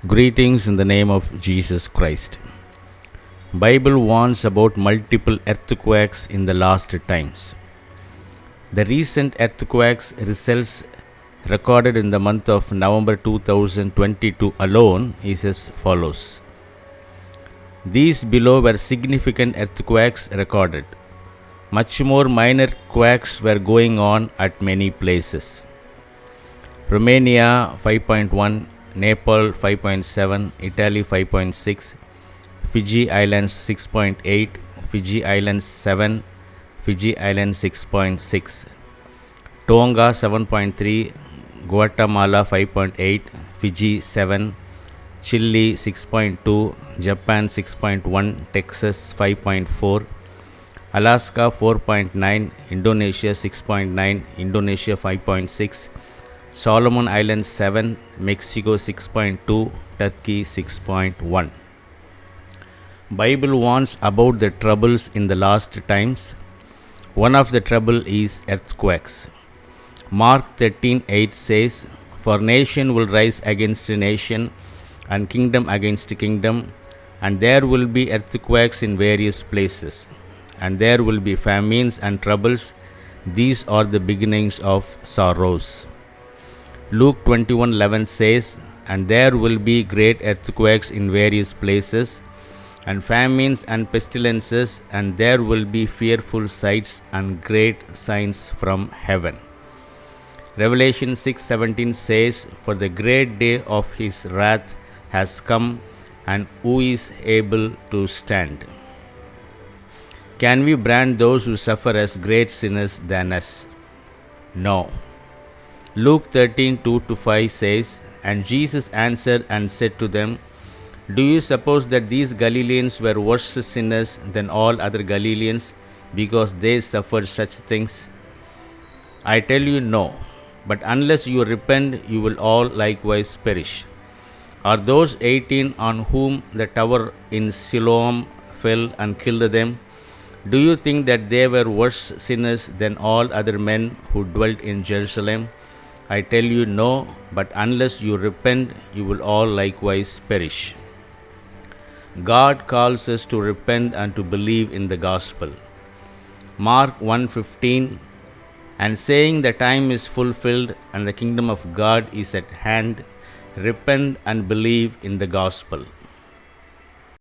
Greetings in the name of Jesus Christ. Bible warns about multiple earthquakes in the last times. The recent earthquakes results recorded in the month of November 2022 alone is as follows. These below were significant earthquakes recorded. Much more minor quakes were going on at many places. Romania 5.1, Nepal 5.7, Italy 5.6, Fiji Islands 6.8, Fiji Islands 7, Fiji Islands 6.6, Tonga 7.3, Guatemala 5.8, Fiji 7, Chile 6.2, Japan 6.1, Texas 5.4, Alaska 4.9, Indonesia 6.9, Indonesia 5.6, Solomon Islands 7, Mexico 6.2, Turkey 6.1. Bible warns about the troubles in the last times. One of the trouble is earthquakes. Mark 13:8 says, "For nation will rise against nation, and kingdom against kingdom, and there will be earthquakes in various places, and there will be famines and troubles. These are the beginnings of sorrows." Luke 21:11 says, "And there will be great earthquakes in various places, and famines and pestilences, and there will be fearful sights and great signs from heaven." Revelation 6:17 says, "For the great day of his wrath has come, and who is able to stand?" Can we brand those who suffer as great sinners than us? No. Luke 13:2-5 says, "And Jesus answered and said to them, Do you suppose that these Galileans were worse sinners than all other Galileans because they suffered such things? I tell you, no. But unless you repent, you will all likewise perish. Are those 18 on whom the tower in Siloam fell and killed them? Do you think that they were worse sinners than all other men who dwelt in Jerusalem? I tell you, no. But unless you repent, you will all likewise perish." God calls us to repent and to believe in the gospel. Mark 1:15, "And saying the time is fulfilled and the kingdom of God is at hand, repent and believe in the gospel."